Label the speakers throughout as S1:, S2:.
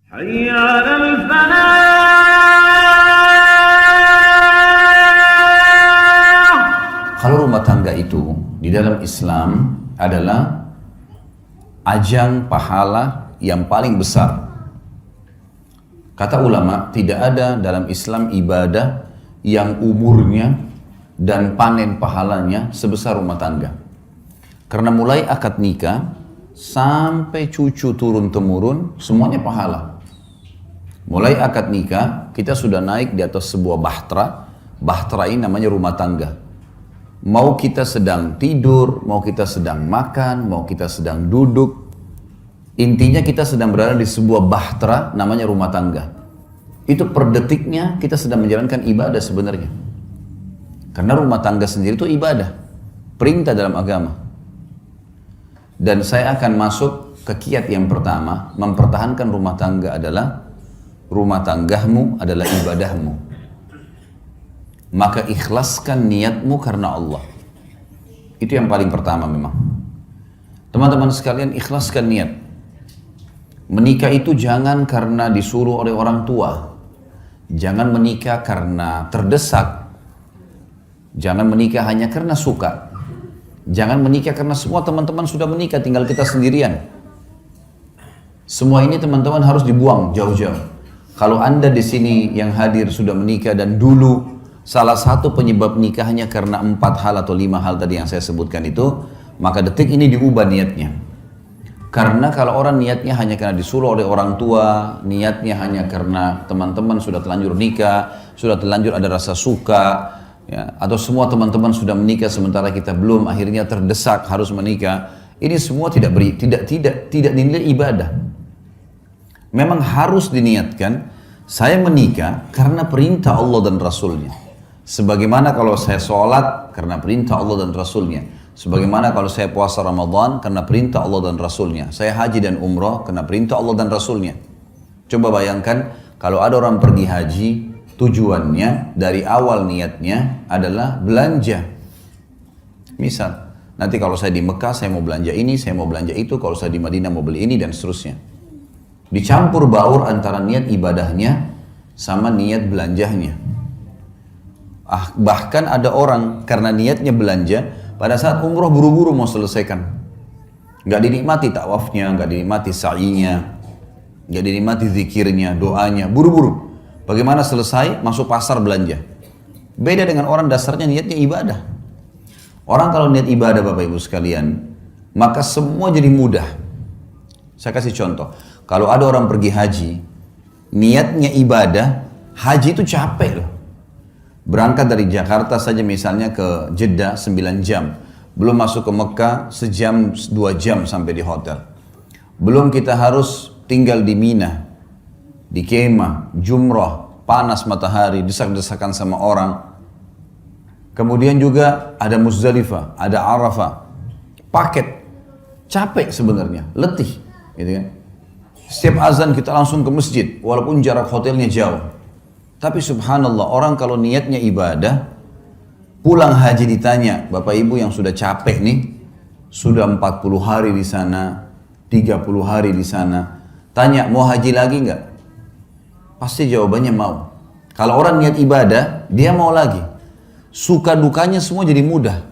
S1: حي على الفلاح.
S2: Kalau rumah tangga itu di dalam Islam adalah ajang pahala yang paling besar. Kata ulama, tidak ada dalam Islam ibadah yang umurnya dan panen pahalanya sebesar rumah tangga. Karena mulai akad nikah sampai cucu turun-temurun semuanya pahala. Mulai akad nikah kita sudah naik di atas sebuah bahtera. Bahtera ini namanya rumah tangga. Mau kita sedang tidur, mau kita sedang makan, mau kita sedang duduk, intinya kita sedang berada di sebuah bahtera namanya rumah tangga. Itu per detiknya kita sedang menjalankan ibadah sebenarnya. Karena rumah tangga sendiri itu ibadah, perintah dalam agama. Dan saya akan masuk ke kiat yang pertama, mempertahankan rumah tangga adalah rumah tanggamu adalah ibadahmu. Maka ikhlaskan niatmu karena Allah. Itu yang paling pertama memang. Teman-teman sekalian, ikhlaskan niat. Menikah itu jangan karena disuruh oleh orang tua. Jangan menikah karena terdesak. Jangan menikah hanya karena suka. Jangan menikah karena semua teman-teman sudah menikah, tinggal kita sendirian. Semua ini teman-teman harus dibuang jauh-jauh. Kalau Anda di sini yang hadir sudah menikah dan dulu salah satu penyebab nikahnya karena 4 hal atau 5 hal tadi yang saya sebutkan itu, maka detik ini diubah niatnya. Karena kalau orang niatnya hanya karena disuruh oleh orang tua, niatnya hanya karena teman-teman sudah terlanjur nikah, sudah terlanjur ada rasa suka, ya, atau semua teman-teman sudah menikah sementara kita belum, akhirnya terdesak harus menikah. Ini semua tidak dinilai ibadah. Memang harus diniatkan, saya menikah karena perintah Allah dan Rasulnya. Sebagaimana kalau saya sholat karena perintah Allah dan Rasulnya. Sebagaimana kalau saya puasa Ramadan karena perintah Allah dan Rasulnya. Saya haji dan umrah karena perintah Allah dan Rasulnya. Coba bayangkan kalau ada orang pergi haji, tujuannya dari awal niatnya adalah belanja. Misal, nanti kalau saya di Mekah saya mau belanja ini, saya mau belanja itu, kalau saya di Madinah mau beli ini dan seterusnya. Dicampur baur antara niat ibadahnya sama niat belanjahnya. Bahkan ada orang karena niatnya belanja, pada saat umroh buru-buru mau selesaikan. Gak dinikmati tawafnya, gak dinikmati sa'inya, gak dinikmati zikirnya, doanya, buru-buru. Bagaimana selesai, masuk pasar belanja. Beda dengan orang dasarnya niatnya ibadah. Orang kalau niat ibadah Bapak Ibu sekalian, maka semua jadi mudah. Saya kasih contoh. Kalau ada orang pergi haji, niatnya ibadah, haji itu capek loh. Berangkat dari Jakarta saja misalnya ke Jeddah 9 jam. Belum masuk ke Mekah sejam 2 jam sampai di hotel. Belum kita harus tinggal di Mina, di kemah, jumrah, panas matahari, desak-desakan sama orang. Kemudian juga ada Muzdalifah, ada Arafah. Paket, capek sebenarnya, letih. Gitu kan? Setiap azan kita langsung ke masjid, walaupun jarak hotelnya jauh. Tapi subhanallah, orang kalau niatnya ibadah, pulang haji ditanya, Bapak Ibu yang sudah capek nih, sudah 40 hari di sana, 30 hari di sana, tanya mau haji lagi nggak? Pasti jawabannya mau. Kalau orang niat ibadah, dia mau lagi. Suka dukanya semua jadi mudah.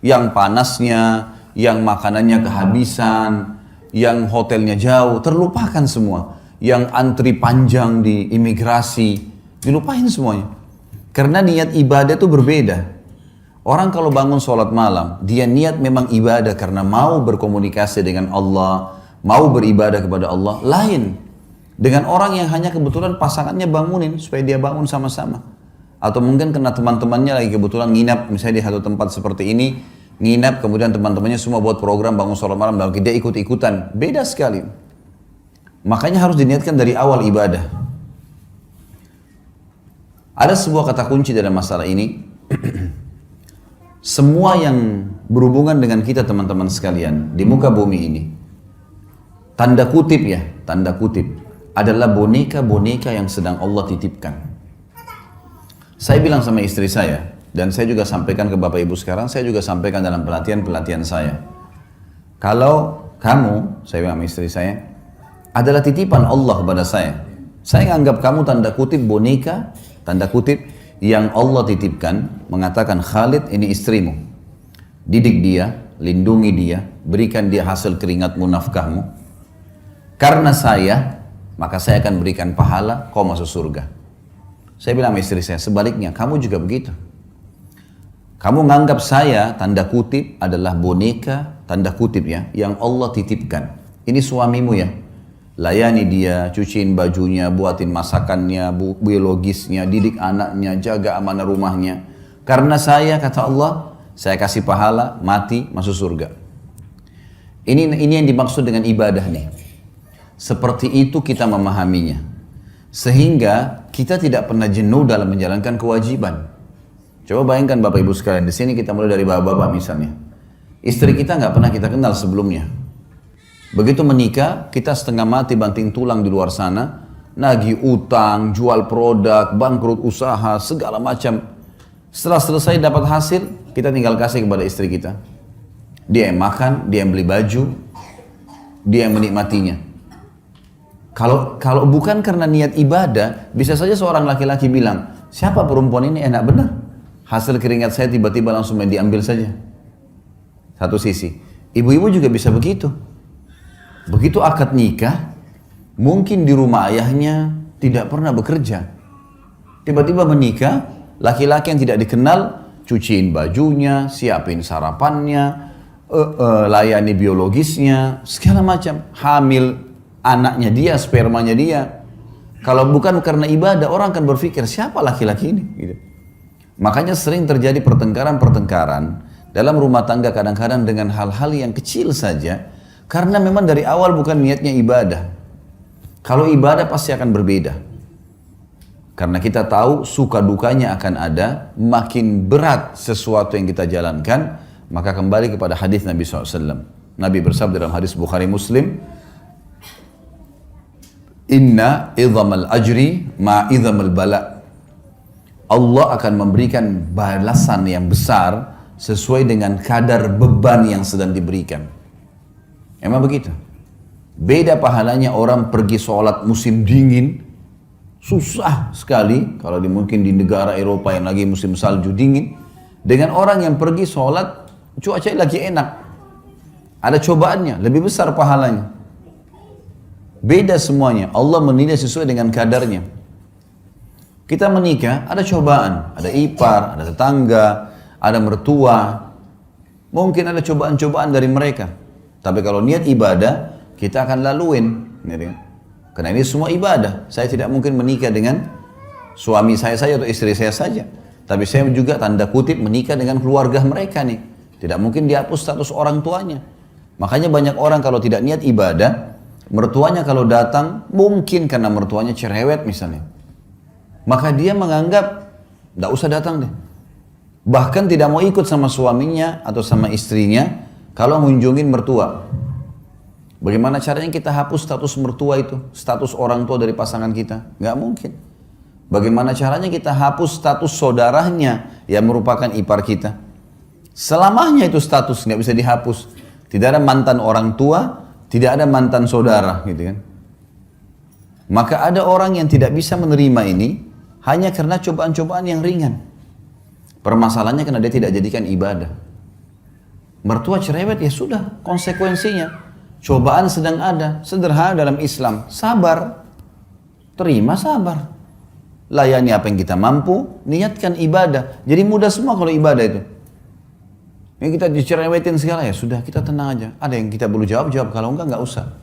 S2: Yang panasnya, yang makanannya kehabisan, yang hotelnya jauh, terlupakan semua. Yang antri panjang di imigrasi, dilupain semuanya. Karena niat ibadah itu berbeda. Orang kalau bangun sholat malam, dia niat memang ibadah karena mau berkomunikasi dengan Allah, mau beribadah kepada Allah, lain. Dengan orang yang hanya kebetulan pasangannya bangunin, supaya dia bangun sama-sama. Atau mungkin karena teman-temannya lagi kebetulan nginap, misalnya di satu tempat seperti ini, nginap, kemudian teman-temannya semua buat program bangun sholat malam, lalu dia ikut-ikutan. Beda sekali. Makanya harus diniatkan dari awal ibadah. Ada sebuah kata kunci dalam masalah ini. Semua yang berhubungan dengan kita teman-teman sekalian di muka bumi ini, tanda kutip ya, tanda kutip, adalah boneka-boneka yang sedang Allah titipkan. Saya bilang sama istri saya, dan saya juga sampaikan ke Bapak Ibu sekarang, saya juga sampaikan dalam pelatihan-pelatihan saya. Kalau kamu, saya bilang sama istri saya, adalah titipan Allah kepada saya. Saya anggap kamu tanda kutip boneka, tanda kutip yang Allah titipkan, mengatakan Khalid ini istrimu. Didik dia, lindungi dia, berikan dia hasil keringatmu, nafkahmu. Karena saya, maka saya akan berikan pahala, kau masuk surga. Saya bilang sama istri saya, sebaliknya, kamu juga begitu. Kamu menganggap saya, tanda kutip, adalah boneka, tanda kutip ya, yang Allah titipkan. Ini suamimu ya. Layani dia, cuciin bajunya, buatin masakannya, biologisnya, didik anaknya, jaga amanah rumahnya. Karena saya, kata Allah, saya kasih pahala, mati, masuk surga. Ini yang dimaksud dengan ibadah nih. Seperti itu kita memahaminya. Sehingga kita tidak pernah jenuh dalam menjalankan kewajiban. Coba bayangkan Bapak Ibu sekalian, di sini kita mulai dari bapak-bapak misalnya. Istri kita nggak pernah kita kenal sebelumnya. Begitu menikah, kita setengah mati banting tulang di luar sana, nagih utang, jual produk, bangkrut usaha, segala macam. Setelah selesai dapat hasil, kita tinggal kasih kepada istri kita. Dia yang makan, dia yang beli baju, dia yang menikmatinya. Kalau bukan karena niat ibadah, bisa saja seorang laki-laki bilang, siapa perempuan ini enak benar. Hasil keringat saya tiba-tiba langsung diambil saja. Satu sisi. Ibu-ibu juga bisa begitu. Begitu akad nikah, mungkin di rumah ayahnya tidak pernah bekerja. Tiba-tiba menikah, laki-laki yang tidak dikenal, cuciin bajunya, siapin sarapannya, layani biologisnya, segala macam. Hamil anaknya dia, spermanya dia. Kalau bukan karena ibadah, orang akan berpikir, siapa laki-laki ini? Gitu. Makanya sering terjadi pertengkaran-pertengkaran dalam rumah tangga kadang-kadang dengan hal-hal yang kecil saja, karena memang dari awal bukan niatnya ibadah. Kalau ibadah pasti akan berbeda. Karena kita tahu suka dukanya akan ada, makin berat sesuatu yang kita jalankan, maka kembali kepada hadis Nabi SAW. Nabi bersabda dalam hadis Bukhari Muslim, Inna idhamal ajri ma'idhamal bala. Allah akan memberikan balasan yang besar sesuai dengan kadar beban yang sedang diberikan. Emang begitu? Beda pahalanya orang pergi sholat musim dingin, susah sekali, kalau mungkin di negara Eropa yang lagi musim salju dingin, dengan orang yang pergi sholat, cuaca lagi enak. Ada cobaannya, lebih besar pahalanya. Beda semuanya, Allah menilai sesuai dengan kadarnya. Kita menikah, ada cobaan, ada ipar, ada tetangga, ada mertua. Mungkin ada cobaan-cobaan dari mereka. Tapi kalau niat ibadah, kita akan laluin. Karena ini semua ibadah. Saya tidak mungkin menikah dengan suami saya saja atau istri saya saja. Tapi saya juga tanda kutip menikah dengan keluarga mereka nih. Tidak mungkin dihapus status orang tuanya. Makanya banyak orang kalau tidak niat ibadah, mertuanya kalau datang, mungkin karena mertuanya cerewet misalnya. Maka dia menganggap, tidak usah datang deh. Bahkan tidak mau ikut sama suaminya atau sama istrinya, kalau mengunjungin mertua. Bagaimana caranya kita hapus status mertua itu? Status orang tua dari pasangan kita? Nggak mungkin. Bagaimana caranya kita hapus status saudaranya yang merupakan ipar kita? Selamanya itu status nggak bisa dihapus. Tidak ada mantan orang tua, tidak ada mantan saudara, gitu kan? Maka ada orang yang tidak bisa menerima ini hanya karena cobaan-cobaan yang ringan. Permasalahannya karena dia tidak jadikan ibadah. Mertua cerewet, ya sudah, konsekuensinya. Cobaan sedang ada, sederhana dalam Islam, sabar. Terima sabar. Layani apa yang kita mampu, niatkan ibadah. Jadi mudah semua kalau ibadah itu. Ini kita dicerewetin segala, ya sudah, kita tenang aja. Ada yang kita perlu jawab, kalau enggak usah.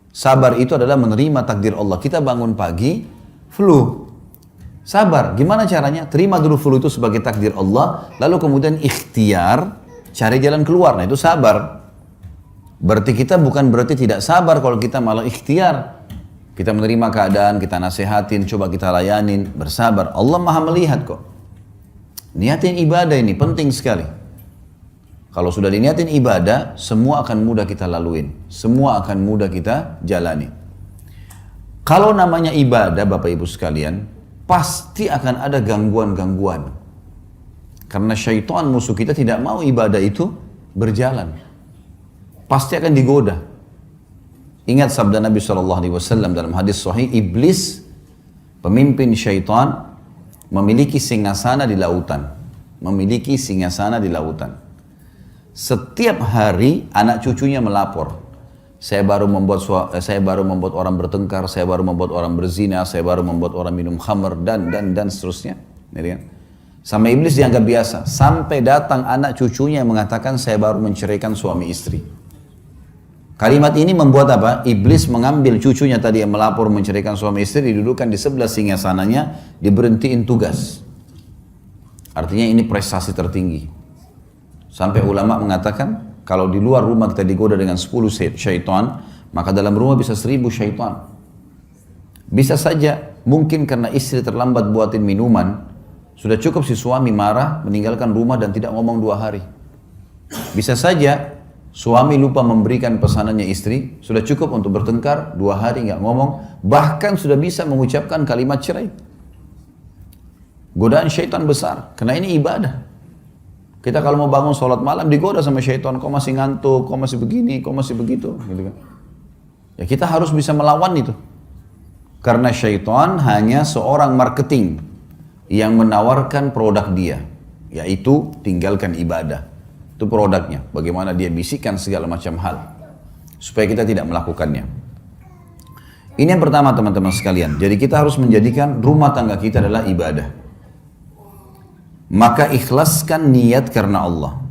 S2: Sabar itu adalah menerima takdir Allah. Kita bangun pagi, flu. Sabar, gimana caranya? Terima dulu flu itu sebagai takdir Allah, lalu kemudian ikhtiar, cari jalan keluar. Nah itu sabar. Berarti kita bukan berarti tidak sabar kalau kita malah ikhtiar. Kita menerima keadaan, kita nasihatin, coba kita layanin, bersabar. Allah maha melihat kok. Niatin ibadah ini penting sekali. Kalau sudah diniatin ibadah, semua akan mudah kita laluin. Semua akan mudah kita jalani. Kalau namanya ibadah, Bapak Ibu sekalian, pasti akan ada gangguan-gangguan. Karena syaitan musuh kita tidak mau ibadah itu berjalan. Pasti akan digoda. Ingat sabda Nabi SAW dalam hadis sahih, iblis, pemimpin syaitan, memiliki singgasana di lautan. Memiliki singgasana di lautan. Setiap hari anak cucunya melapor. Saya baru membuat orang bertengkar, saya baru membuat orang berzina, saya baru membuat orang minum khamr, dan seterusnya. Sama iblis dianggap biasa. Sampai datang anak cucunya yang mengatakan saya baru menceraikan suami istri. Kalimat ini membuat apa? Iblis mengambil cucunya tadi yang melapor menceraikan suami istri, didudukan di sebelah singgasananya, diberhentiin tugas. Artinya ini prestasi tertinggi. Sampai ulama mengatakan, kalau di luar rumah kita digoda dengan 10 syaitan, maka dalam rumah bisa 1000 syaitan. Bisa saja, mungkin karena istri terlambat buatin minuman, sudah cukup si suami marah, meninggalkan rumah dan tidak ngomong 2 hari. Bisa saja, suami lupa memberikan pesanannya istri, sudah cukup untuk bertengkar, 2 hari nggak ngomong, bahkan sudah bisa mengucapkan kalimat cerai. Godaan syaitan besar, karena ini ibadah. Kita kalau mau bangun sholat malam digoda sama syaitan, kau masih ngantuk, kau masih begini, kau masih begitu, gitu kan. Ya kita harus bisa melawan itu. Karena syaitan hanya seorang marketing yang menawarkan produk dia, yaitu tinggalkan ibadah. Itu produknya, bagaimana dia bisikkan segala macam hal, supaya kita tidak melakukannya. Ini yang pertama teman-teman sekalian, jadi kita harus menjadikan rumah tangga kita adalah ibadah. Maka ikhlaskan niat karena Allah.